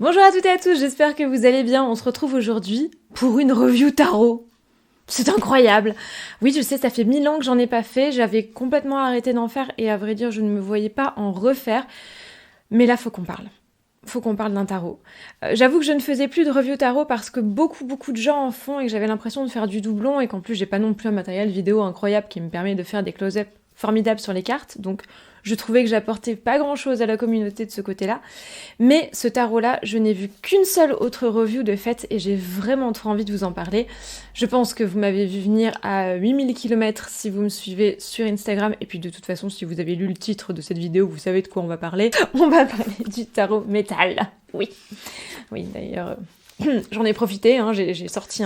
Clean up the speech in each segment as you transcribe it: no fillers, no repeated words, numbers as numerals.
Bonjour à toutes et à tous, j'espère que vous allez bien. On se retrouve aujourd'hui pour une review tarot. C'est incroyable. Oui, je sais, ça fait 1000 ans que j'en ai pas fait. J'avais complètement arrêté d'en faire et à vrai dire, je ne me voyais pas en refaire. Mais là, faut qu'on parle. Faut qu'on parle d'un tarot. J'avoue que je ne faisais plus de review tarot parce que beaucoup de gens en font et que j'avais l'impression de faire du doublon et qu'en plus, j'ai pas non plus un matériel vidéo incroyable qui me permet de faire des close-up formidables sur les cartes. Donc, je trouvais que j'apportais pas grand-chose à la communauté de ce côté-là. Mais ce tarot-là, je n'ai vu qu'une seule autre review de fait et j'ai vraiment trop envie de vous en parler. Je pense que vous m'avez vu venir à 8000 km si vous me suivez sur Instagram. Et puis de toute façon, si vous avez lu le titre de cette vidéo, vous savez de quoi on va parler. On va parler du tarot métal. Oui. Oui, d'ailleurs, j'en ai profité, hein, j'ai sorti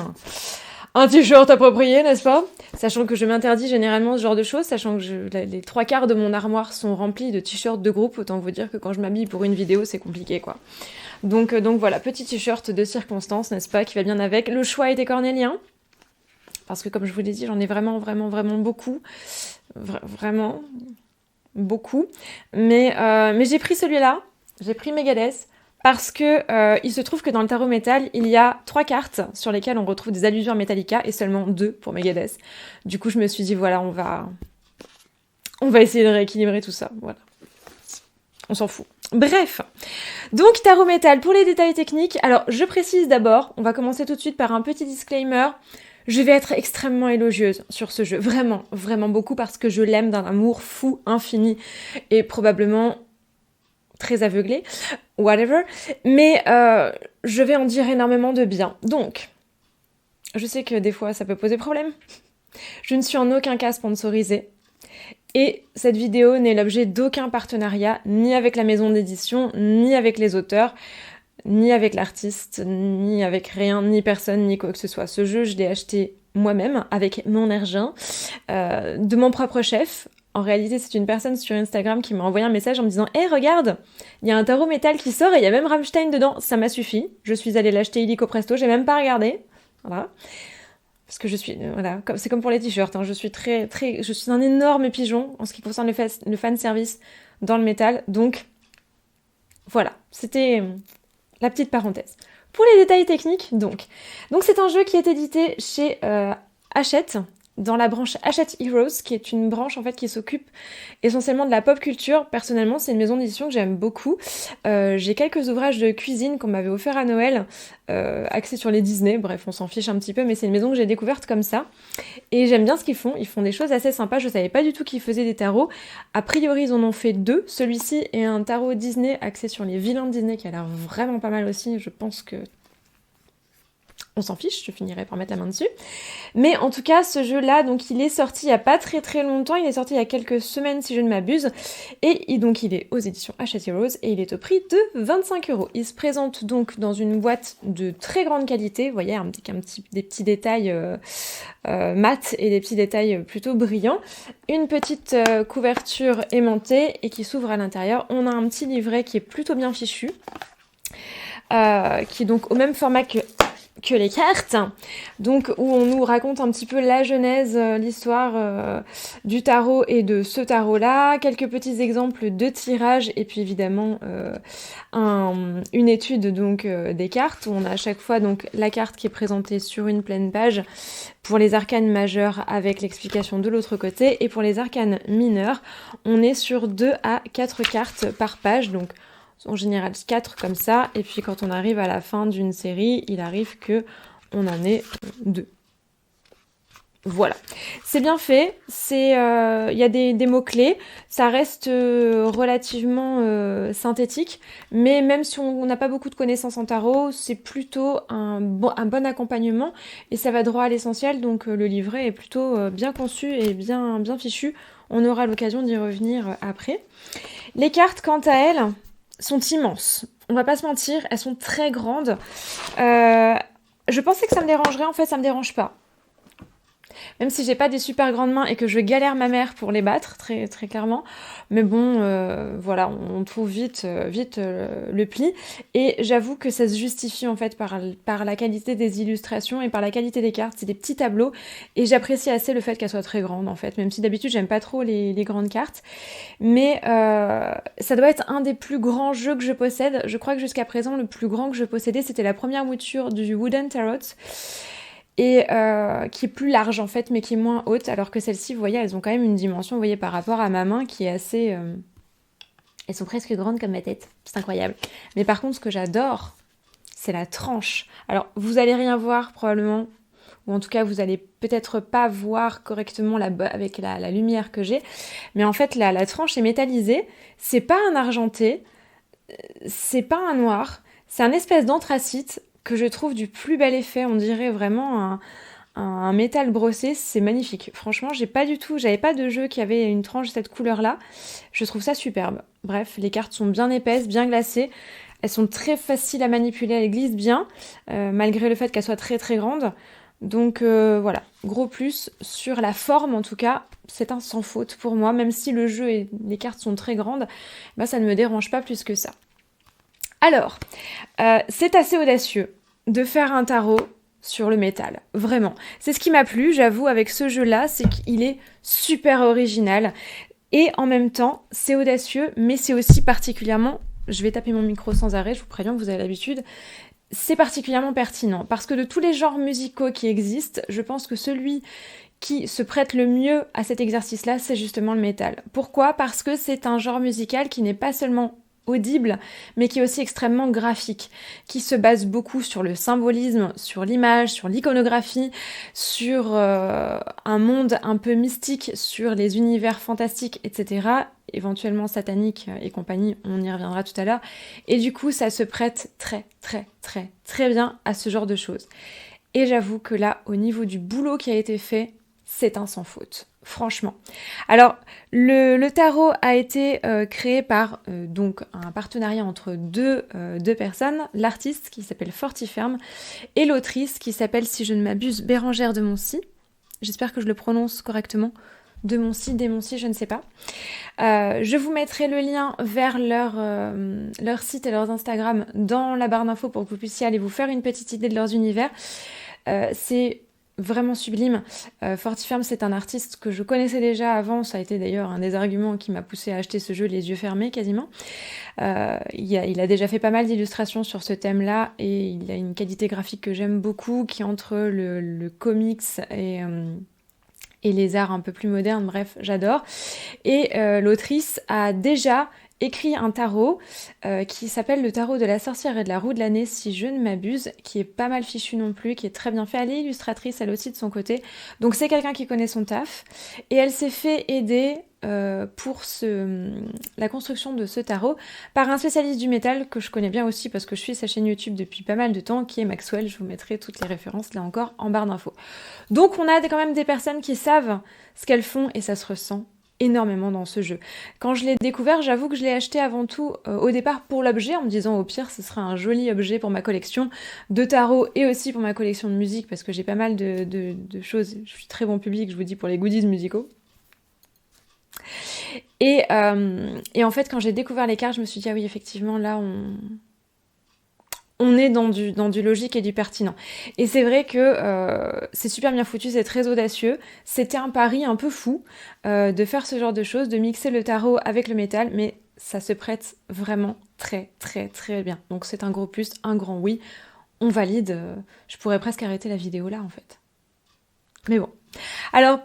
un t-shirt approprié, n'est-ce pas? Sachant que je m'interdis généralement ce genre de choses, sachant que les trois quarts de mon armoire sont remplis de t-shirts de groupe, autant vous dire que quand je m'habille pour une vidéo, c'est compliqué, quoi. Donc voilà, petit t-shirt de circonstance, n'est-ce pas, qui va bien avec. Le choix était cornélien, parce que comme je vous l'ai dit, j'en ai vraiment beaucoup. Vraiment beaucoup. Mais j'ai pris celui-là, j'ai pris Megadeth, parce que il se trouve que dans le tarot métal, il y a 3 cartes sur lesquelles on retrouve des allusions à Metallica et seulement 2 pour Megadeth. Du coup, je me suis dit, voilà, on va essayer de rééquilibrer tout ça. Voilà. On s'en fout. Bref. Donc, tarot métal, pour les détails techniques, alors je précise d'abord, on va commencer tout de suite par un petit disclaimer. Je vais être extrêmement élogieuse sur ce jeu. Vraiment beaucoup, parce que je l'aime d'un amour fou, infini, et probablement très aveuglé, whatever, mais je vais en dire énormément de bien. Donc, je sais que des fois ça peut poser problème. Je ne suis en aucun cas sponsorisée, et cette vidéo n'est l'objet d'aucun partenariat, ni avec la maison d'édition, ni avec les auteurs, ni avec l'artiste, ni avec rien, ni personne, ni quoi que ce soit. Ce jeu, je l'ai acheté moi-même, avec mon argent, de mon propre chef. En réalité, c'est une personne sur Instagram qui m'a envoyé un message en me disant « Hey, regarde, il y a un tarot métal qui sort et il y a même Rammstein dedans. » Ça m'a suffi. Je suis allée l'acheter illico presto, j'ai même pas regardé. Voilà. Parce que je suis... Voilà, c'est comme pour les t-shirts. Hein, je suis je suis un énorme pigeon en ce qui concerne le fan service dans le métal. Donc, voilà. C'était la petite parenthèse. Pour les détails techniques, donc c'est un jeu qui est édité chez Hachette, dans la branche Hachette Heroes, qui est une branche en fait qui s'occupe essentiellement de la pop culture. Personnellement, c'est une maison d'édition que j'aime beaucoup. J'ai quelques ouvrages de cuisine qu'on m'avait offert à Noël, axés sur les Disney. Bref, on s'en fiche un petit peu, mais c'est une maison que j'ai découverte comme ça. Et j'aime bien ce qu'ils font. Ils font des choses assez sympas. Je savais pas du tout qu'ils faisaient des tarots. A priori, ils en ont fait 2. Celui-ci est un tarot Disney axé sur les vilains de Disney, qui a l'air vraiment pas mal aussi. Je pense que on s'en fiche, je finirai par mettre la main dessus. Mais en tout cas, ce jeu-là, donc il est sorti il y a pas très longtemps, il est sorti il y a quelques semaines si je ne m'abuse, et donc il est aux éditions Hachette Heroes, et il est au prix de 25 €. Il se présente donc dans une boîte de très grande qualité, vous voyez, des petits détails mat et des petits détails plutôt brillants, une petite couverture aimantée et qui s'ouvre à l'intérieur. On a un petit livret qui est plutôt bien fichu, qui est donc au même format que les cartes, donc où on nous raconte un petit peu la genèse, l'histoire du tarot et de ce tarot-là, quelques petits exemples de tirage et puis évidemment une étude donc des cartes où on a à chaque fois donc la carte qui est présentée sur une pleine page pour les arcanes majeures avec l'explication de l'autre côté, et pour les arcanes mineures, on est sur 2 à 4 cartes par page, donc en général 4 comme ça, et puis quand on arrive à la fin d'une série, il arrive que on en ait 2. Voilà, c'est bien fait, il y a des mots-clés, ça reste relativement synthétique, mais même si on n'a pas beaucoup de connaissances en tarot, c'est plutôt un bon accompagnement, et ça va droit à l'essentiel, donc le livret est plutôt bien conçu et bien fichu. On aura l'occasion d'y revenir après. Les cartes, quant à elles, sont immenses. On va pas se mentir, elles sont très grandes. Je pensais que ça me dérangerait, en fait ça me dérange pas. même si j'ai pas des super grandes mains et que je galère ma mère pour les battre, très, très clairement. Mais bon, voilà, on trouve vite le pli. Et j'avoue que ça se justifie en fait par la qualité des illustrations et par la qualité des cartes. C'est des petits tableaux et j'apprécie assez le fait qu'elles soient très grandes en fait, même si d'habitude j'aime pas trop les grandes cartes. Mais ça doit être un des plus grands jeux que je possède. Je crois que jusqu'à présent, le plus grand que je possédais, c'était la première mouture du Wooden Tarot. Et qui est plus large en fait, mais qui est moins haute, alors que celles-ci, vous voyez, elles ont quand même une dimension, vous voyez, par rapport à ma main, qui est assez... Elles sont presque grandes comme ma tête, c'est incroyable. Mais par contre, ce que j'adore, c'est la tranche. Alors, vous allez rien voir probablement, ou en tout cas, vous allez peut-être pas voir correctement avec la lumière que j'ai, mais en fait, la tranche est métallisée, c'est pas un argenté, c'est pas un noir, c'est un espèce d'anthracite que je trouve du plus bel effet, on dirait vraiment un métal brossé, c'est magnifique. Franchement, j'avais pas de jeu qui avait une tranche de cette couleur-là. Je trouve ça superbe. Bref, les cartes sont bien épaisses, bien glacées. Elles sont très faciles à manipuler, elles glissent bien, malgré le fait qu'elles soient très très grandes. Donc voilà, gros plus sur la forme en tout cas, c'est un sans faute pour moi, même si le jeu et les cartes sont très grandes, bah, ça ne me dérange pas plus que ça. Alors, c'est assez audacieux de faire un tarot sur le métal, vraiment. C'est ce qui m'a plu, j'avoue, avec ce jeu-là, c'est qu'il est super original. Et en même temps, c'est audacieux, mais c'est aussi particulièrement... Je vais taper mon micro sans arrêt, je vous préviens, vous avez l'habitude. C'est particulièrement pertinent, parce que de tous les genres musicaux qui existent, je pense que celui qui se prête le mieux à cet exercice-là, c'est justement le métal. Pourquoi ? Parce que c'est un genre musical qui n'est pas seulement audible, mais qui est aussi extrêmement graphique, qui se base beaucoup sur le symbolisme, sur l'image, sur l'iconographie, sur un monde un peu mystique, sur les univers fantastiques, etc., éventuellement sataniques et compagnie, on y reviendra tout à l'heure, et du coup ça se prête très très très très bien à ce genre de choses. Et j'avoue que là, au niveau du boulot qui a été fait, c'est un sans faute, franchement. Alors, le tarot a été créé par donc un partenariat entre deux personnes, l'artiste qui s'appelle Fortiferme et l'autrice qui s'appelle, si je ne m'abuse, Bérangère de Moncy. J'espère que je le prononce correctement. De Moncy, je ne sais pas. Je vous mettrai le lien vers leur site et leurs Instagram dans la barre d'infos pour que vous puissiez aller vous faire une petite idée de leurs univers. C'est vraiment sublime. Fortiferme, c'est un artiste que je connaissais déjà avant, ça a été d'ailleurs un des arguments qui m'a poussé à acheter ce jeu les yeux fermés quasiment. Il a déjà fait pas mal d'illustrations sur ce thème-là et il a une qualité graphique que j'aime beaucoup qui est entre le comics et les arts un peu plus modernes, bref, j'adore. Et l'autrice a déjà écrit un tarot qui s'appelle le tarot de la sorcière et de la roue de l'année, si je ne m'abuse, qui est pas mal fichu non plus, qui est très bien fait. Elle est illustratrice, elle aussi de son côté. Donc c'est quelqu'un qui connaît son taf. Et elle s'est fait aider pour la construction de ce tarot par un spécialiste du métal que je connais bien aussi parce que je suis sa chaîne YouTube depuis pas mal de temps, qui est Maxwell. Je vous mettrai toutes les références là encore en barre d'infos. Donc on a quand même des personnes qui savent ce qu'elles font et ça se ressent énormément dans ce jeu. Quand je l'ai découvert, j'avoue que je l'ai acheté avant tout au départ pour l'objet, en me disant au pire ce sera un joli objet pour ma collection de tarot et aussi pour ma collection de musique parce que j'ai pas mal de choses, je suis très bon public, je vous dis, pour les goodies musicaux. Et en fait quand j'ai découvert les cartes, je me suis dit ah oui effectivement là on est dans du logique et du pertinent. Et c'est vrai que c'est super bien foutu, c'est très audacieux. C'était un pari un peu fou de faire ce genre de choses, de mixer le tarot avec le métal, mais ça se prête vraiment très très très bien. Donc c'est un gros plus, un grand oui. On valide. Je pourrais presque arrêter la vidéo là en fait. Mais bon. Alors,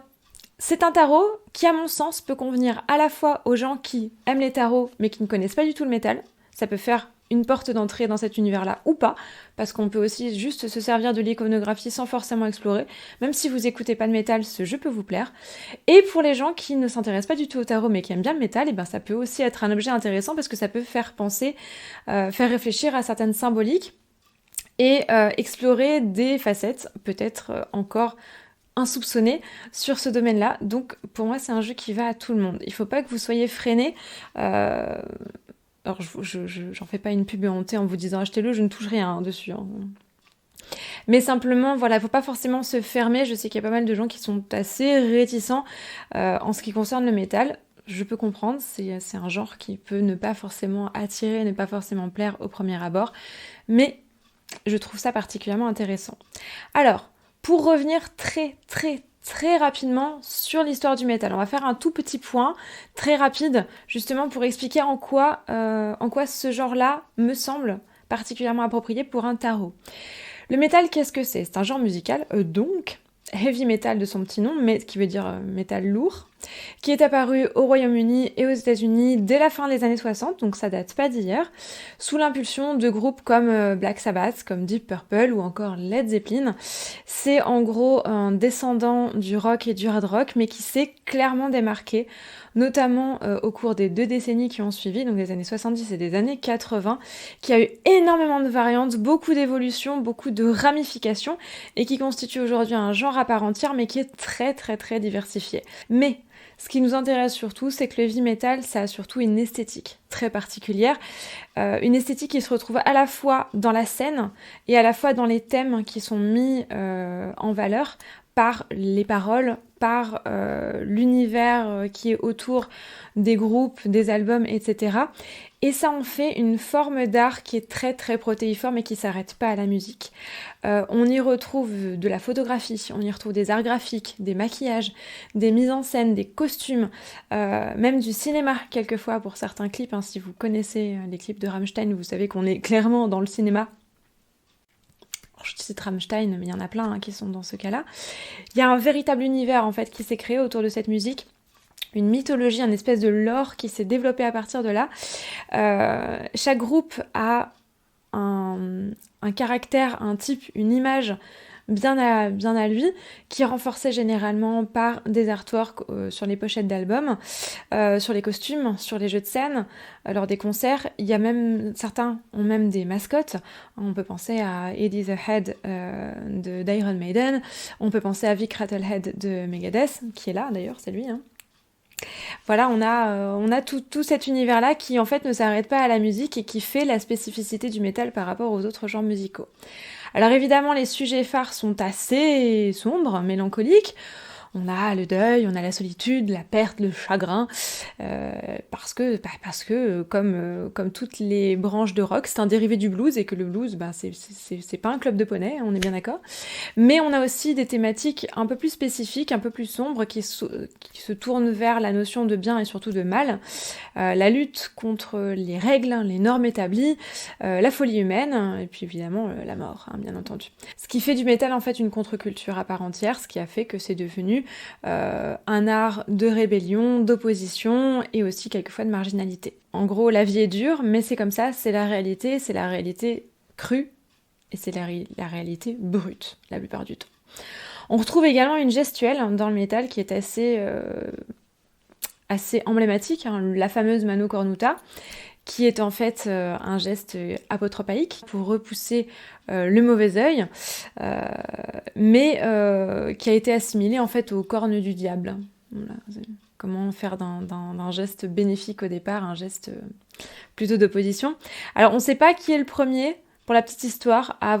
c'est un tarot qui, à mon sens, peut convenir à la fois aux gens qui aiment les tarots mais qui ne connaissent pas du tout le métal. Ça peut faire une porte d'entrée dans cet univers-là ou pas, parce qu'on peut aussi juste se servir de l'iconographie sans forcément explorer. Même si vous écoutez pas de métal, ce jeu peut vous plaire. Et pour les gens qui ne s'intéressent pas du tout au tarot mais qui aiment bien le métal, et ben ça peut aussi être un objet intéressant parce que ça peut faire penser, faire réfléchir à certaines symboliques et explorer des facettes peut-être encore insoupçonnées sur ce domaine-là. Donc pour moi c'est un jeu qui va à tout le monde. Il faut pas que vous soyez freiné. Alors j'en fais pas une pub hontée en vous disant achetez-le, je ne touche rien dessus. Hein. Mais simplement, voilà, faut pas forcément se fermer. Je sais qu'il y a pas mal de gens qui sont assez réticents en ce qui concerne le métal. Je peux comprendre, c'est un genre qui peut ne pas forcément attirer, ne pas forcément plaire au premier abord, mais je trouve ça particulièrement intéressant. Alors, pour revenir très rapidement sur l'histoire du métal, on va faire un tout petit point très rapide, justement pour expliquer en quoi ce genre-là me semble particulièrement approprié pour un tarot. Le métal, qu'est-ce que c'est ? C'est un genre musical, donc heavy metal de son petit nom, mais qui veut dire métal lourd, qui est apparu au Royaume-Uni et aux États-Unis dès la fin des années 60, donc ça date pas d'hier, sous l'impulsion de groupes comme Black Sabbath, comme Deep Purple ou encore Led Zeppelin. C'est en gros un descendant du rock et du hard rock, mais qui s'est clairement démarqué, notamment au cours des 2 décennies qui ont suivi, donc des années 70 et des années 80, qui a eu énormément de variantes, beaucoup d'évolutions, beaucoup de ramifications, et qui constitue aujourd'hui un genre à part entière, mais qui est très diversifié. Mais ce qui nous intéresse surtout, c'est que le heavy metal, ça a surtout une esthétique très particulière, une esthétique qui se retrouve à la fois dans la scène et à la fois dans les thèmes qui sont mis en valeur par les paroles, par l'univers qui est autour des groupes, des albums, etc. Et ça en fait une forme d'art qui est très protéiforme et qui s'arrête pas à la musique. On y retrouve de la photographie, on y retrouve des arts graphiques, des maquillages, des mises en scène, des costumes, même du cinéma quelquefois pour certains clips. Si vous connaissez les clips de Rammstein, vous savez qu'on est clairement dans le cinéma. Je cite Rammstein, mais il y en a plein qui sont dans ce cas-là. Il y a un véritable univers en fait qui s'est créé autour de cette musique, une mythologie, une espèce de lore qui s'est développée à partir de là. Chaque groupe a un caractère, un type, une image bien à lui, qui est renforcé généralement par des artworks sur les pochettes d'albums, sur les costumes, sur les jeux de scène, lors des concerts. Il y a même, certains ont même des mascottes. On peut penser à Eddie the Head d'Iron Maiden, on peut penser à Vic Rattlehead de Megadeth, qui est là d'ailleurs, c'est lui, hein. Voilà, on a tout cet univers-là qui en fait ne s'arrête pas à la musique et qui fait la spécificité du métal par rapport aux autres genres musicaux. Alors évidemment, les sujets phares sont assez sombres, mélancoliques. On a le deuil, on a la solitude, la perte, le chagrin, parce que comme toutes les branches de rock, c'est un dérivé du blues et que le blues, c'est pas un club de poney, on est bien d'accord. Mais on a aussi des thématiques un peu plus spécifiques, un peu plus sombres, qui se tournent vers la notion de bien et surtout de mal, la lutte contre les règles, les normes établies, la folie humaine, et puis évidemment la mort, bien entendu. Ce qui fait du métal en fait une contre-culture à part entière, ce qui a fait que c'est devenu un art de rébellion, d'opposition et aussi quelquefois de marginalité. En gros, la vie est dure, mais c'est comme ça, c'est la réalité crue et c'est la réalité brute la plupart du temps. On retrouve également une gestuelle dans le métal qui est assez emblématique, la fameuse mano cornuta, qui est en fait un geste apotropaïque pour repousser le mauvais œil, mais qui a été assimilé en fait aux cornes du diable. Voilà. Comment faire d'un geste bénéfique au départ un geste plutôt d'opposition. Alors on ne sait pas qui est le premier, pour la petite histoire, à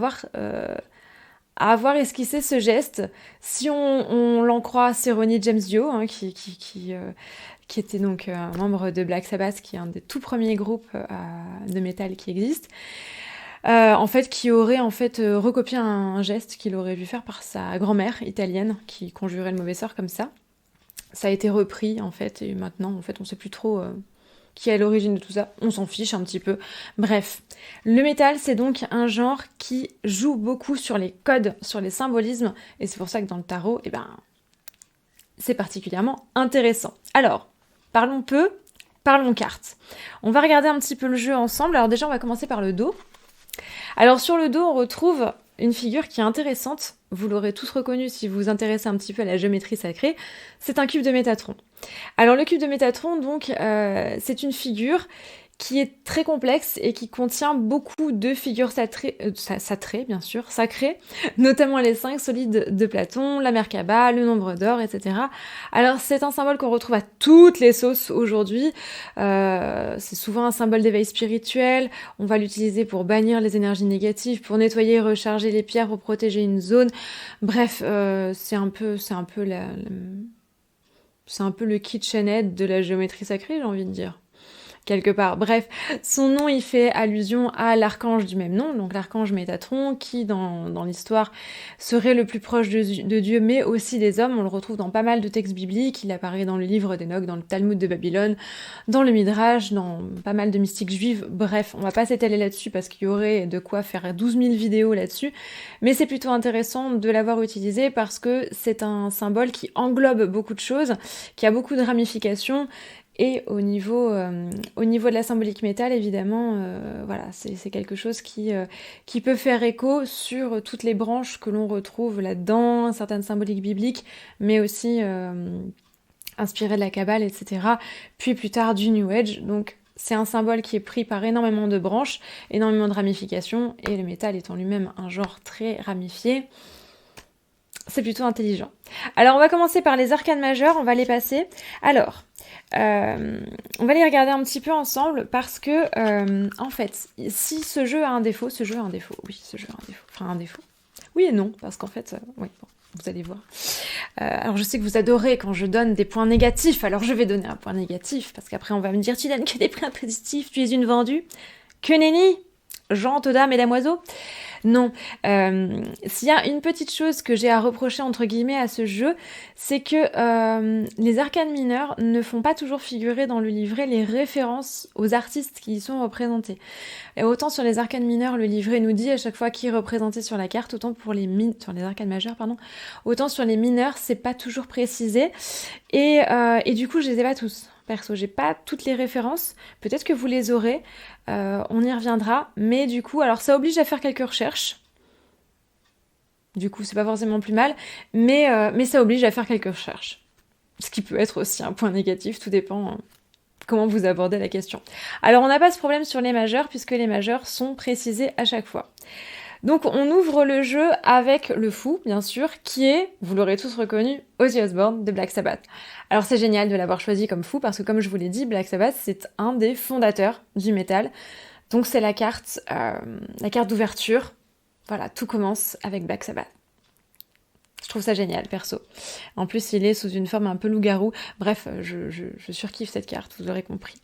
avoir esquissé ce geste. Si on l'en croit, c'est Ronnie James Dio, qui était donc un membre de Black Sabbath, qui est un des tout premiers groupes de métal qui existe, en fait, qui aurait recopié un geste qu'il aurait vu faire par sa grand-mère italienne, qui conjurait le mauvais sort comme ça. Ça a été repris, en fait, et maintenant, en fait, on sait plus trop qui est à l'origine de tout ça, on s'en fiche un petit peu. Bref, le métal, c'est donc un genre qui joue beaucoup sur les codes, sur les symbolismes, et c'est pour ça que dans le tarot, c'est particulièrement intéressant. Alors, parlons peu, parlons cartes. On va regarder un petit peu le jeu ensemble. Alors déjà, on va commencer par le dos. Alors sur le dos, on retrouve une figure qui est intéressante. Vous l'aurez tous reconnu si vous vous intéressez un petit peu à la géométrie sacrée. C'est un cube de Métatron. Alors le cube de Métatron, donc, c'est une figure qui est très complexe et qui contient beaucoup de figures sacrées, bien sûr, sacrées, notamment les 5 solides de Platon, la Merkaba, le nombre d'or, etc. Alors c'est un symbole qu'on retrouve à toutes les sauces aujourd'hui. C'est souvent un symbole d'éveil spirituel. On va l'utiliser pour bannir les énergies négatives, pour nettoyer et recharger les pierres, pour protéger une zone. Bref, c'est un peu le KitchenAid de la géométrie sacrée, j'ai envie de dire. Quelque part. Bref, son nom, il fait allusion à l'archange du même nom, donc l'archange Métatron, qui, dans l'histoire, serait le plus proche de Dieu, mais aussi des hommes. On le retrouve dans pas mal de textes bibliques. Il apparaît dans le livre d'Enoch, dans le Talmud de Babylone, dans le Midrash, dans pas mal de mystiques juives. Bref, on va pas s'étaler là-dessus parce qu'il y aurait de quoi faire 12 000 vidéos là-dessus, mais c'est plutôt intéressant de l'avoir utilisé parce que c'est un symbole qui englobe beaucoup de choses, qui a beaucoup de ramifications. Et au niveau de la symbolique métal, évidemment, voilà, c'est quelque chose qui peut faire écho sur toutes les branches que l'on retrouve là-dedans, certaines symboliques bibliques, mais aussi inspirées de la Kabbale, etc. Puis plus tard du New Age. Donc c'est un symbole qui est pris par énormément de branches, énormément de ramifications, et le métal étant lui-même un genre très ramifié, c'est plutôt intelligent. Alors on va commencer par les arcanes majeures, on va les passer. Alors, on va les regarder un petit peu ensemble parce que, en fait, si ce jeu a un défaut, oui, ce jeu a un défaut, enfin un défaut. Oui et non, parce qu'en fait, oui, bon, vous allez voir. Alors je sais que vous adorez quand je donne des points négatifs, alors je vais donner un point négatif, parce qu'après on va me dire, tu donnes que des points positifs, tu es une vendue. Que nenni, Jean, Toda, mesdames, oiseaux. Non, s'il y a une petite chose que j'ai à reprocher entre guillemets à ce jeu, c'est que les arcanes mineurs ne font pas toujours figurer dans le livret les références aux artistes qui y sont représentés. Et autant sur les arcanes mineurs, le livret nous dit à chaque fois qui est représenté sur la carte, autant pour sur les arcanes majeures, pardon, autant sur les mineurs, c'est pas toujours précisé. Et du coup, je les ai pas tous. Perso, j'ai pas toutes les références. Peut-être que vous les aurez. On y reviendra. Mais du coup, alors ça oblige à faire quelques recherches. Du coup, c'est pas forcément plus mal. Mais ça oblige à faire quelques recherches. Ce qui peut être aussi un point négatif. Tout dépend comment vous abordez la question. Alors, on n'a pas ce problème sur les majeurs puisque les majeurs sont précisés à chaque fois. Donc on ouvre le jeu avec le fou, bien sûr, qui est, vous l'aurez tous reconnu, Ozzy Osbourne de Black Sabbath. Alors c'est génial de l'avoir choisi comme fou, parce que comme je vous l'ai dit, Black Sabbath, c'est un des fondateurs du métal. Donc c'est la carte d'ouverture. Voilà, tout commence avec Black Sabbath. Je trouve ça génial, perso. En plus, il est sous une forme un peu loup-garou. Bref, je surkiffe cette carte, vous aurez compris.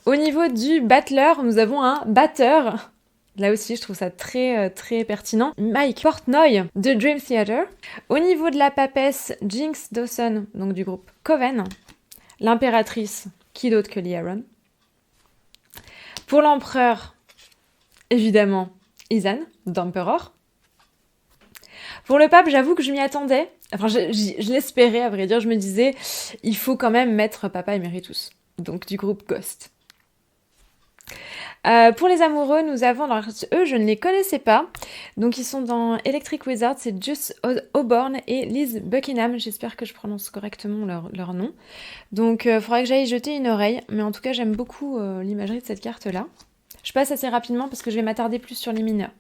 Au niveau du battleur, nous avons un batteur. Là aussi, je trouve ça très, très pertinent. Mike Portnoy de Dream Theater. Au niveau de la papesse, Jinx Dawson, donc du groupe Coven. L'impératrice, qui d'autre que Lee Aaron. Pour l'empereur, évidemment, Izan, d'Emperor. Pour le pape, j'avoue que je m'y attendais. Enfin, je l'espérais, à vrai dire. Je me disais, il faut quand même mettre Papa Emeritus, donc du groupe Ghost. Pour les amoureux, nous avons, alors eux je ne les connaissais pas, donc ils sont dans Electric Wizard, c'est Juice Auburn et Liz Buckingham, j'espère que je prononce correctement leur nom. Donc faudrait que j'aille jeter une oreille, mais en tout cas j'aime beaucoup l'imagerie de cette carte-là. Je passe assez rapidement parce que je vais m'attarder plus sur les mineurs.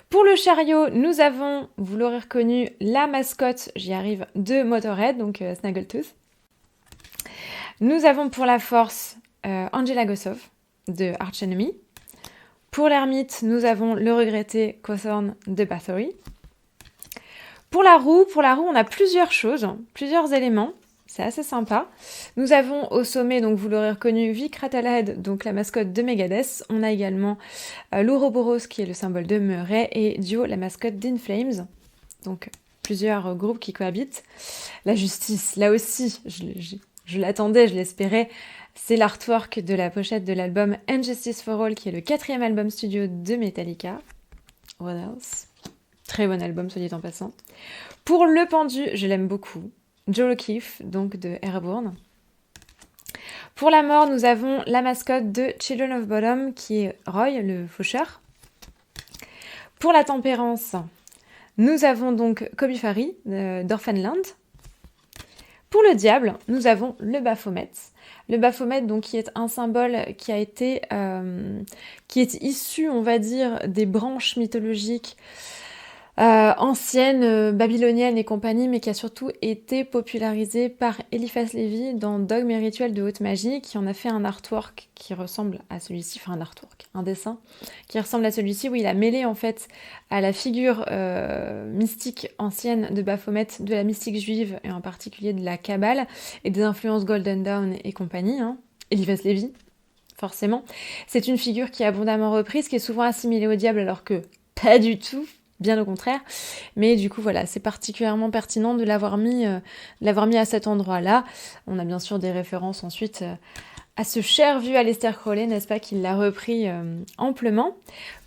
Pour le chariot, nous avons, vous l'aurez reconnu, la mascotte, j'y arrive, de Motorhead, donc Snaggletooth. Nous avons pour la force Angela Gossow de Arch Enemy. Pour l'ermite, nous avons le regretté Cawthorn de Bathory. Pour la roue, on a plusieurs choses, plusieurs éléments. C'est assez sympa. Nous avons au sommet, donc vous l'aurez reconnu, Vic Rattlehead, donc la mascotte de Megadeth. On a également l'Ouroboros, qui est le symbole de Murray, et Dio, la mascotte d'In Flames. Donc plusieurs groupes qui cohabitent. La justice, là aussi, je l'attendais, je l'espérais. C'est l'artwork de la pochette de l'album And Justice for All, qui est le 4e album studio de Metallica. What else? Très bon album, soit dit en passant. Pour le pendu, je l'aime beaucoup. Joe O'Keefe, donc de Airborne. Pour la mort, nous avons la mascotte de Children of Bodom, qui est Roy, le faucheur. Pour la tempérance, nous avons donc Kobi Fari, d'Orphanland. Pour le diable, nous avons le Baphomet. Le Baphomet, donc, qui est un symbole qui est issu, on va dire, des branches mythologiques anciennes, babyloniennes et compagnie, mais qui a surtout été popularisé par Eliphas Lévy dans Dogmes et rituels de haute magie, qui en a fait un artwork qui ressemble à celui-ci, enfin un dessin qui ressemble à celui-ci, où il a mêlé en fait à la figure mystique ancienne de Baphomet, de la mystique juive, et en particulier de la Kabbale, et des influences Golden Dawn et compagnie, Eliphas Lévy, forcément. C'est une figure qui est abondamment reprise, qui est souvent assimilée au diable, alors que pas du tout, bien au contraire. Mais du coup, voilà, c'est particulièrement pertinent de l'avoir mis à cet endroit-là. On a bien sûr des références ensuite à ce cher vieux Aleister Crowley, n'est-ce pas, qui l'a repris amplement.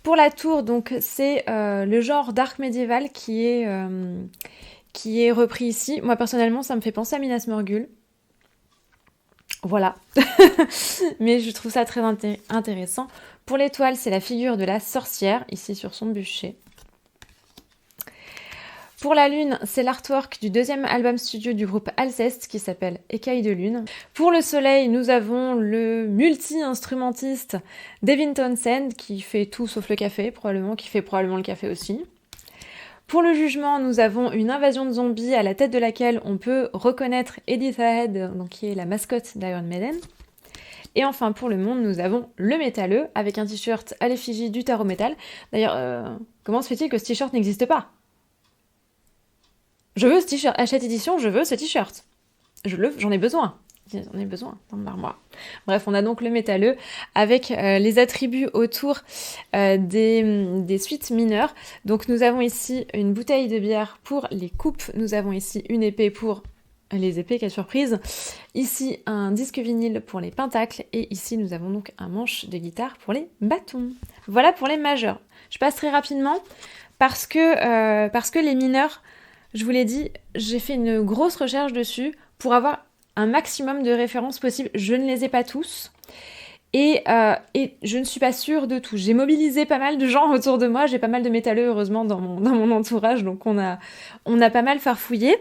Pour la tour, donc, c'est le genre d'arc médiéval qui est repris ici. Moi, personnellement, ça me fait penser à Minas Morgul. Voilà. Mais je trouve ça très intéressant. Pour l'étoile, c'est la figure de la sorcière, ici sur son bûcher. Pour la lune, c'est l'artwork du deuxième album studio du groupe Alceste qui s'appelle Écailles de lune. Pour le soleil, nous avons le multi-instrumentiste Devin Townsend qui fait tout sauf le café, probablement, qui fait probablement le café aussi. Pour le jugement, nous avons une invasion de zombies à la tête de laquelle on peut reconnaître Edith Head, donc qui est la mascotte d'Iron Maiden. Et enfin, pour le monde, nous avons le métalleux avec un t-shirt à l'effigie du tarot métal. D'ailleurs, comment se fait-il que ce t-shirt n'existe pas ? Je veux ce t-shirt. À cette édition, je veux ce t-shirt. J'en ai besoin. J'en ai besoin dans l'armoire. Bref, on a donc le métalleux avec les attributs autour des suites mineures. Donc nous avons ici une bouteille de bière pour les coupes. Nous avons ici une épée pour les épées, quelle surprise. Ici, un disque vinyle pour les pentacles. Et ici, nous avons donc un manche de guitare pour les bâtons. Voilà pour les majeurs. Je passe très rapidement parce que les mineurs... Je vous l'ai dit, j'ai fait une grosse recherche dessus pour avoir un maximum de références possibles. Je ne les ai pas tous. Et je ne suis pas sûre de tout. J'ai mobilisé pas mal de gens autour de moi. J'ai pas mal de métalleux, heureusement, dans mon entourage. Donc, on a pas mal farfouillé.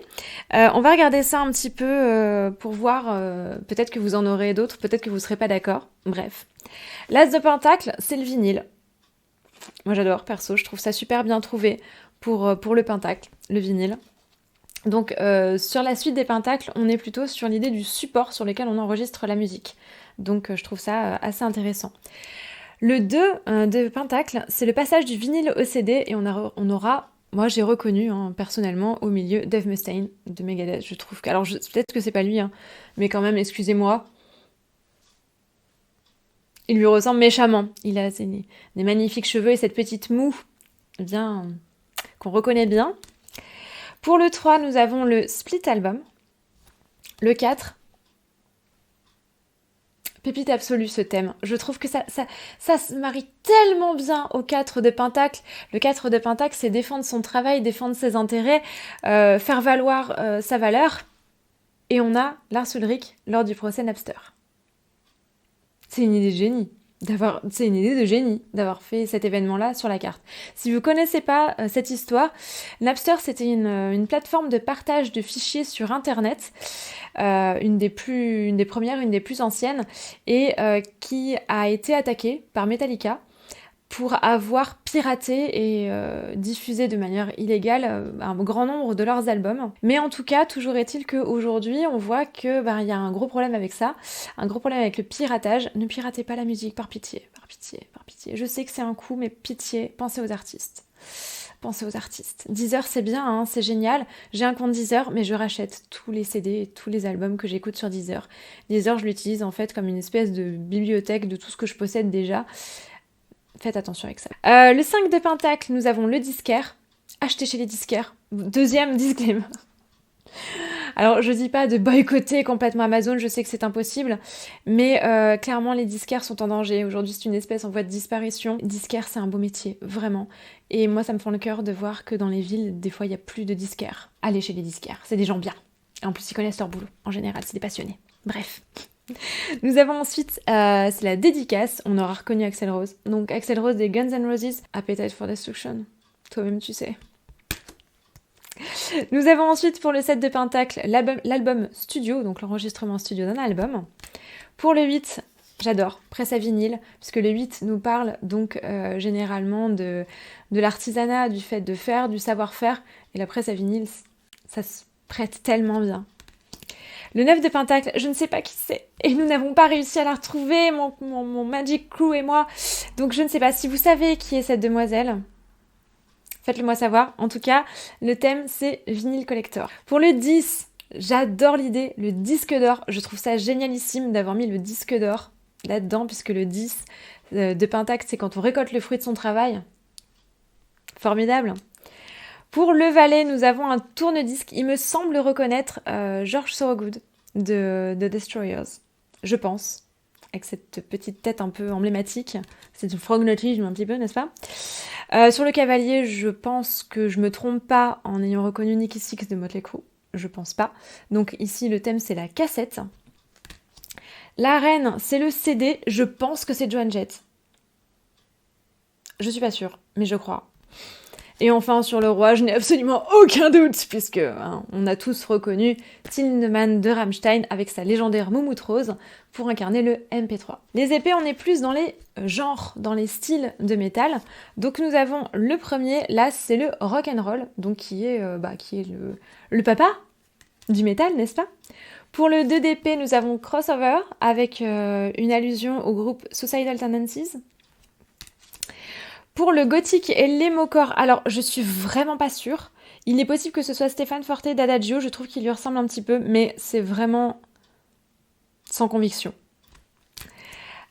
On va regarder ça un petit peu pour voir. Peut-être que vous en aurez d'autres. Peut-être que vous ne serez pas d'accord. Bref. L'as de pentacle, c'est le vinyle. Moi, j'adore, perso. Je trouve ça super bien trouvé pour le pentacle, le vinyle. Donc sur la suite des pentacles, on est plutôt sur l'idée du support sur lequel on enregistre la musique. Donc je trouve ça assez intéressant. Le 2 de pentacle, c'est le passage du vinyle au CD et on aura, moi j'ai reconnu personnellement au milieu Dave Mustaine de Megadeth. Je trouve que, alors peut-être que c'est pas lui, mais quand même excusez-moi. Il lui ressemble méchamment. Il a des magnifiques cheveux et cette petite moue bien qu'on reconnaît bien. Pour le 3, nous avons le split album. Le 4, pépite absolue ce thème. Je trouve que ça se marie tellement bien au 4 de pentacle. Le 4 de pentacle, c'est défendre son travail, défendre ses intérêts, faire valoir sa valeur. Et on a Lars Ulrich lors du procès Napster. C'est une idée de génie. C'est une idée de génie d'avoir fait cet événement-là sur la carte. Si vous connaissez pas cette histoire, Napster c'était une plateforme de partage de fichiers sur Internet, une des premières, une des plus anciennes, et qui a été attaquée par Metallica pour avoir piraté et diffusé de manière illégale un grand nombre de leurs albums. Mais en tout cas, toujours est-il qu'aujourd'hui, on voit que y a un gros problème avec ça, un gros problème avec le piratage. Ne piratez pas la musique, par pitié, par pitié, par pitié. Je sais que c'est un coup, mais pitié, pensez aux artistes. Pensez aux artistes. Deezer, c'est bien, c'est génial. J'ai un compte Deezer, mais je rachète tous les CD et tous les albums que j'écoute sur Deezer. Deezer, je l'utilise en fait comme une espèce de bibliothèque de tout ce que je possède déjà. Faites attention avec ça. Le 5 de pentacle, nous avons le disquaire. Achetez chez les disquaires. Deuxième disclaimer. Alors, je dis pas de boycotter complètement Amazon, je sais que c'est impossible, mais clairement, les disquaires sont en danger. Aujourd'hui, c'est une espèce en voie de disparition. Disquaire, c'est un beau métier, vraiment. Et moi, ça me fend le cœur de voir que dans les villes, des fois, il n'y a plus de disquaires. Allez chez les disquaires, c'est des gens bien. Et en plus, ils connaissent leur boulot. En général, c'est des passionnés. Bref. Nous avons ensuite, c'est la dédicace, on aura reconnu Axl Rose. Donc Axl Rose des Guns N' Roses, Appetite for Destruction. Toi-même tu sais. Nous avons ensuite pour le 7 de Pentacle l'album studio, donc l'enregistrement studio d'un album. Pour le 8, j'adore, presse à vinyle, puisque le 8 nous parle donc généralement de l'artisanat, du fait de faire, du savoir-faire. Et la presse à vinyle, ça se prête tellement bien. Le 9 de Pentacle, je ne sais pas qui c'est. Et nous n'avons pas réussi à la retrouver, mon Magic Crew et moi. Donc je ne sais pas si vous savez qui est cette demoiselle. Faites-le moi savoir. En tout cas, le thème, c'est vinyle collector. Pour le 10, j'adore l'idée, le disque d'or. Je trouve ça génialissime d'avoir mis le disque d'or là-dedans, puisque le 10 de Pentacle, c'est quand on récolte le fruit de son travail. Formidable. Pour le valet, nous avons un tourne-disque. Il me semble reconnaître George Thorogood de Destroyers. Je pense. Avec cette petite tête un peu emblématique. C'est du frognotisme un petit peu, n'est-ce pas? Sur le cavalier, je pense que je me trompe pas en ayant reconnu Nicky Six de Motley Crue. Je pense pas. Donc ici, le thème, c'est la cassette. La reine, c'est le CD. Je pense que c'est Joan Jett. Je suis pas sûre, mais je crois. Et enfin, sur le roi, je n'ai absolument aucun doute, puisque on a tous reconnu Tildeman de Rammstein avec sa légendaire moumoute rose pour incarner le MP3. Les épées, on est plus dans les genres, dans les styles de métal. Donc nous avons le premier, là, c'est le rock and roll, donc qui est le papa du métal, n'est-ce pas? Pour le 2 d'épée, nous avons Crossover, avec une allusion au groupe Suicidal Tendencies. Pour le gothique et l'émocore, alors je suis vraiment pas sûre. Il est possible que ce soit Stéphane Forté d'Adagio, je trouve qu'il lui ressemble un petit peu, mais c'est vraiment sans conviction.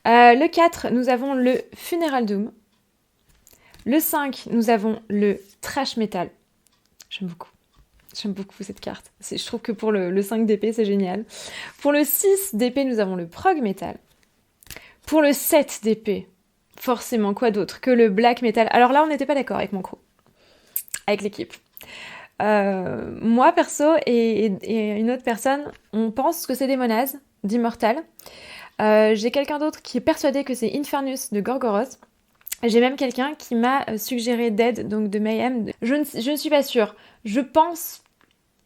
Le 4, nous avons le Funeral Doom. Le 5, nous avons le Trash Metal. J'aime beaucoup cette carte. Je trouve que pour le 5 d'épée, c'est génial. Pour le 6 d'épée, nous avons le Prog Metal. Pour le 7 d'épée, forcément, quoi d'autre que le black metal. Alors là, on n'était pas d'accord avec mon crew, avec l'équipe. Moi, perso, et une autre personne, on pense que c'est Démonaz, d'Immortal. J'ai quelqu'un d'autre qui est persuadé que c'est Infernus de Gorgoroth. J'ai même quelqu'un qui m'a suggéré Dead, donc de Mayhem. Je ne suis pas sûre. Je pense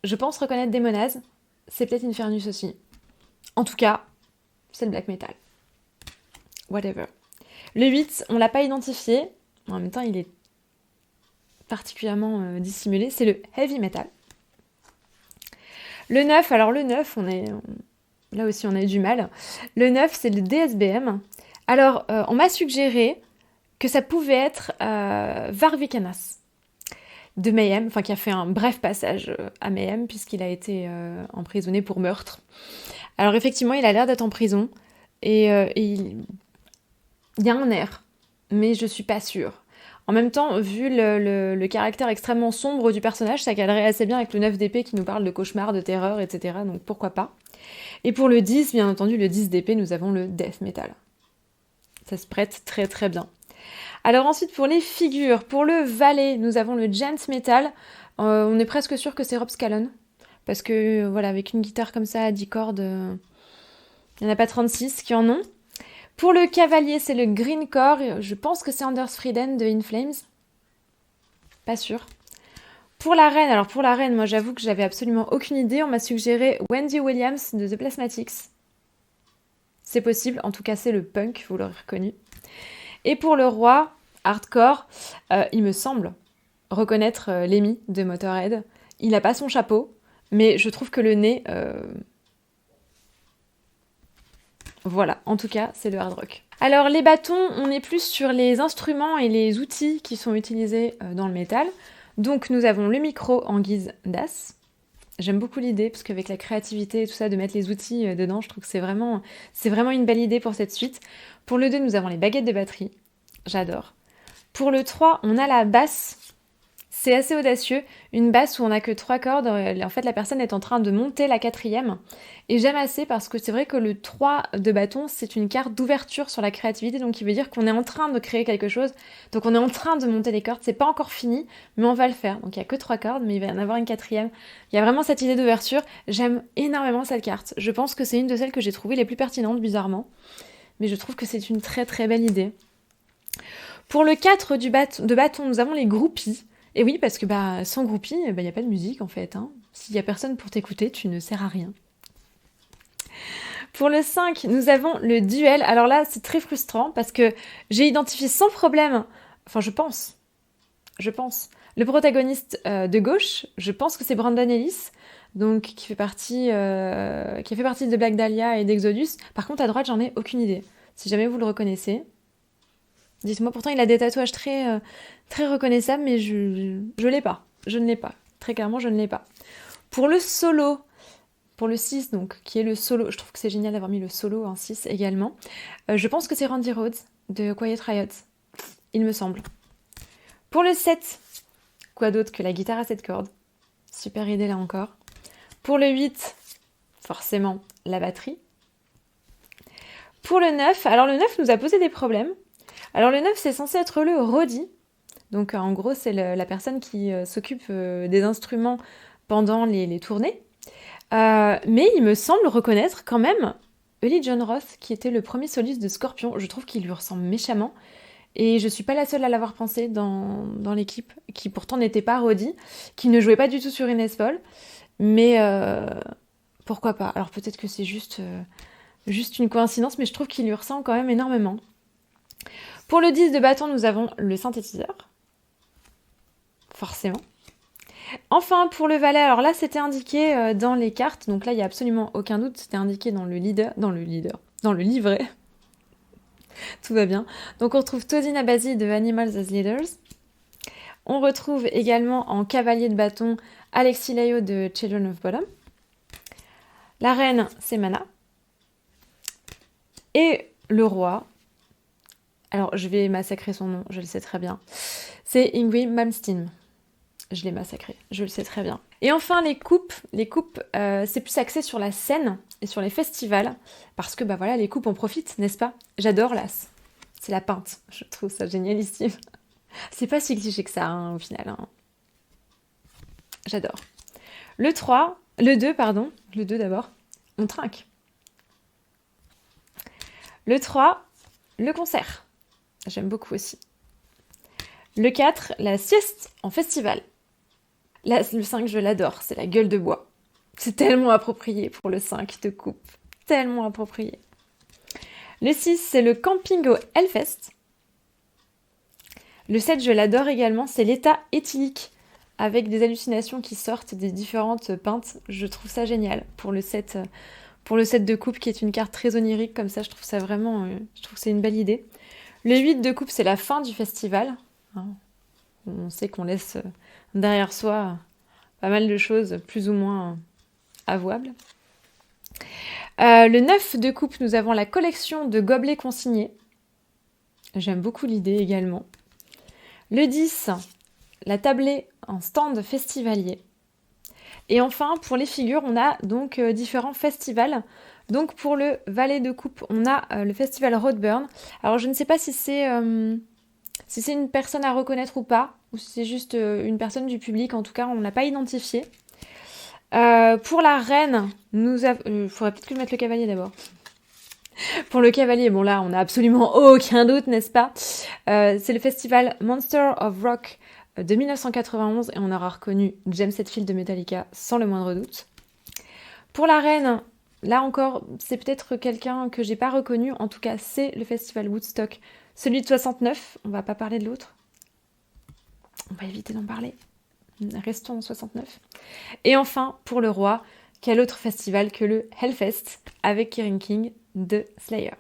reconnaître Démonaz. C'est peut-être Infernus aussi. En tout cas, c'est le black metal. Whatever. Le 8, on l'a pas identifié. En même temps, il est particulièrement dissimulé. C'est le heavy metal. Le 9, alors le 9, là aussi on a eu du mal. Le 9, c'est le DSBM. Alors, on m'a suggéré que ça pouvait être Varvikanas de Mayhem, enfin qui a fait un bref passage à Mayhem puisqu'il a été emprisonné pour meurtre. Alors effectivement, il a l'air d'être en prison et il y a un air, mais je suis pas sûre. En même temps, vu le caractère extrêmement sombre du personnage, ça calerait assez bien avec le 9 d'épée qui nous parle de cauchemars, de terreur, etc. Donc pourquoi pas. Et pour le 10, bien entendu, le 10 d'épée, nous avons le death metal. Ça se prête très très bien. Alors ensuite, pour les figures, pour le valet, nous avons le gent metal. On est presque sûr que c'est Rob Scallon. Parce que, voilà, avec une guitare comme ça à 10 cordes, il n'y en a pas 36 qui en ont. Pour le cavalier, c'est le greencore. Je pense que c'est Anders Frieden de In Flames. Pas sûr. Pour la reine, moi j'avoue que j'avais absolument aucune idée. On m'a suggéré Wendy Williams de The Plasmatics. C'est possible, en tout cas c'est le punk, vous l'aurez reconnu. Et pour le roi, hardcore, il me semble reconnaître Lemmy de Motorhead. Il n'a pas son chapeau, mais je trouve que le nez... Voilà, en tout cas, c'est le hard rock. Alors les bâtons, on est plus sur les instruments et les outils qui sont utilisés dans le métal. Donc nous avons le micro en guise d'as. J'aime beaucoup l'idée, parce qu'avec la créativité et tout ça, de mettre les outils dedans, je trouve que c'est vraiment une belle idée pour cette suite. Pour le 2, nous avons les baguettes de batterie. J'adore. Pour le 3, on a la basse. C'est assez audacieux, une basse où on n'a que 3 cordes, en fait la personne est en train de monter la 4e, et j'aime assez parce que c'est vrai que le 3 de bâton c'est une carte d'ouverture sur la créativité, donc il veut dire qu'on est en train de créer quelque chose, donc on est en train de monter les cordes, c'est pas encore fini, mais on va le faire, donc il n'y a que 3 cordes, mais il va y en avoir une 4e, il y a vraiment cette idée d'ouverture, j'aime énormément cette carte, je pense que c'est une de celles que j'ai trouvées les plus pertinentes bizarrement, mais je trouve que c'est une très très belle idée. Pour le 4 de bâton, nous avons les groupies. Et oui, parce que sans groupie, il n'y a pas de musique en fait. Hein. S'il n'y a personne pour t'écouter, tu ne sers à rien. Pour le 5, nous avons le duel. Alors là, c'est très frustrant parce que j'ai identifié sans problème, enfin je pense, le protagoniste de gauche, je pense que c'est Brandon Ellis, donc qui a fait partie de Black Dahlia et d'Exodus. Par contre, à droite, j'en ai aucune idée. Si jamais vous le reconnaissez, dites-moi. Pourtant, il a des tatouages très, très reconnaissables, mais je l'ai pas. Je ne l'ai pas. Très clairement, je ne l'ai pas. Pour le solo, pour le 6, donc, qui est le solo, je trouve que c'est génial d'avoir mis le solo en 6 également. Je pense que c'est Randy Rhoads de Quiet Riot, il me semble. Pour le 7, quoi d'autre que la guitare à 7 cordes. Super idée là encore. Pour le 8, forcément, la batterie. Pour le 9, alors le 9 nous a posé des problèmes. Alors le 9, c'est censé être le roadie. Donc en gros, c'est la personne qui s'occupe des instruments pendant les tournées. Mais il me semble reconnaître quand même Uli John Roth, qui était le premier soliste de Scorpion. Je trouve qu'il lui ressemble méchamment. Et je suis pas la seule à l'avoir pensé dans l'équipe, qui pourtant n'était pas Roddy, qui ne jouait pas du tout sur une Les Paul. Mais pourquoi pas? Alors peut-être que c'est juste une coïncidence, mais je trouve qu'il lui ressemble quand même énormément. Pour le 10 de bâton, nous avons le synthétiseur. Forcément. Enfin, pour le valet, alors là, c'était indiqué dans les cartes, donc là, il n'y a absolument aucun doute, c'était indiqué dans le livret. Tout va bien. Donc on retrouve Tosin Abasi de Animals as Leaders. On retrouve également en cavalier de bâton Alexis Layo de Children of Bodom. La reine, c'est Mana. Et le roi, alors je vais massacrer son nom, je le sais très bien, c'est Yngwie Malmsteen. Je l'ai massacré, je le sais très bien. Et enfin, les coupes, c'est plus axé sur la scène et sur les festivals, parce que voilà, les coupes, on profite, n'est-ce pas? J'adore l'as. C'est la pinte, je trouve ça génialissime. C'est pas si cliché que ça, hein, au final. Hein. J'adore. Le 2 d'abord, on trinque. Le 3, le concert. J'aime beaucoup aussi. Le 4, la sieste en festival. Là, le 5, je l'adore, c'est la gueule de bois. C'est tellement approprié pour le 5 de coupe. Tellement approprié. Le 6, c'est le camping au Hellfest. Le 7, je l'adore également, c'est l'état éthylique, avec des hallucinations qui sortent des différentes pintes. Je trouve ça génial pour le 7 de coupe, qui est une carte très onirique, comme ça, je trouve ça vraiment... je trouve que c'est une belle idée. Le 8 de coupe, c'est la fin du festival. On sait qu'on laisse derrière soi pas mal de choses plus ou moins avouables. Le 9 de coupe, nous avons la collection de gobelets consignés. J'aime beaucoup l'idée également. Le 10, la tablée en stand festivalier. Et enfin, pour les figures, on a donc différents festivals. Donc pour le valet de coupe, on a le festival Roadburn. Alors je ne sais pas si c'est une personne à reconnaître ou pas, ou si c'est juste une personne du public. En tout cas, on ne l'a pas identifié. Pour la reine, il faudrait peut-être que je mette le cavalier d'abord. Pour le cavalier, bon là, on n'a absolument aucun doute, n'est-ce pas? C'est le festival Monster of Rock de 1991 et on aura reconnu James Hetfield de Metallica sans le moindre doute. Pour la reine, là encore, c'est peut-être quelqu'un que j'ai pas reconnu. En tout cas, c'est le festival Woodstock, celui de 69. On va pas parler de l'autre. On va éviter d'en parler. Restons en 69. Et enfin, pour le roi, quel autre festival que le Hellfest avec Kerry King de Slayer.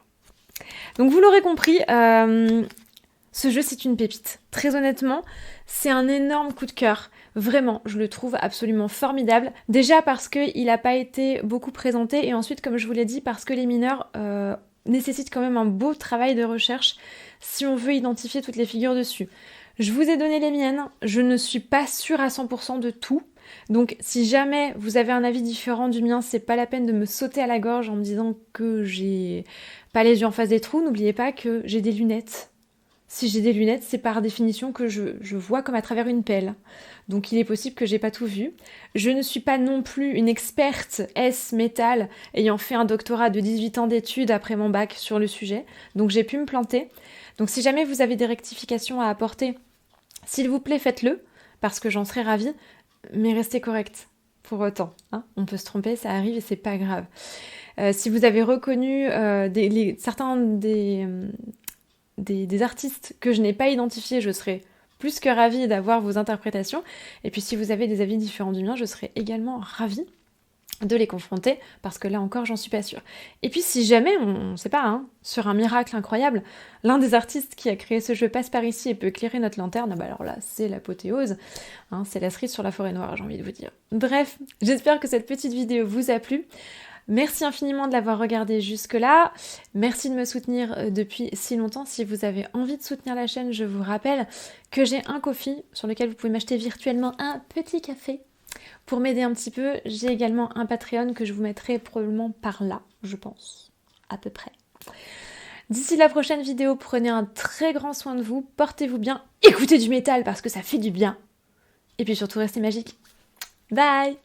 Donc vous l'aurez compris, ce jeu c'est une pépite. Très honnêtement, c'est un énorme coup de cœur. Vraiment, je le trouve absolument formidable. Déjà parce qu'il n'a pas été beaucoup présenté et ensuite, comme je vous l'ai dit, parce que les mineurs nécessitent quand même un beau travail de recherche si on veut identifier toutes les figures dessus. Je vous ai donné les miennes, je ne suis pas sûre à 100% de tout. Donc si jamais vous avez un avis différent du mien, c'est pas la peine de me sauter à la gorge en me disant que j'ai pas les yeux en face des trous. N'oubliez pas que j'ai des lunettes. Si j'ai des lunettes, c'est par définition que je vois comme à travers une pelle. Donc il est possible que j'ai pas tout vu. Je ne suis pas non plus une experte S-métal ayant fait un doctorat de 18 ans d'études après mon bac sur le sujet. Donc j'ai pu me planter. Donc si jamais vous avez des rectifications à apporter, s'il vous plaît, faites-le. parce que j'en serais ravie, mais restez correct pour autant. Hein. On peut se tromper, ça arrive et c'est pas grave. Si vous avez reconnu certains des artistes que je n'ai pas identifiés, je serais plus que ravie d'avoir vos interprétations. Et puis si vous avez des avis différents du mien, je serais également ravie de les confronter, parce que là encore, j'en suis pas sûre. Et puis si jamais, on sait pas, hein, sur un miracle incroyable, l'un des artistes qui a créé ce jeu passe par ici et peut éclairer notre lanterne, bah alors là, c'est l'apothéose. Hein, c'est la cerise sur la forêt noire, j'ai envie de vous dire. Bref, j'espère que cette petite vidéo vous a plu. Merci infiniment de l'avoir regardé jusque-là. Merci de me soutenir depuis si longtemps. Si vous avez envie de soutenir la chaîne, je vous rappelle que j'ai un Ko-fi sur lequel vous pouvez m'acheter virtuellement un petit café. Pour m'aider un petit peu, j'ai également un Patreon que je vous mettrai probablement par là, je pense, à peu près. D'ici la prochaine vidéo, prenez un très grand soin de vous, portez-vous bien, écoutez du métal parce que ça fait du bien. Et puis surtout, restez magiques. Bye!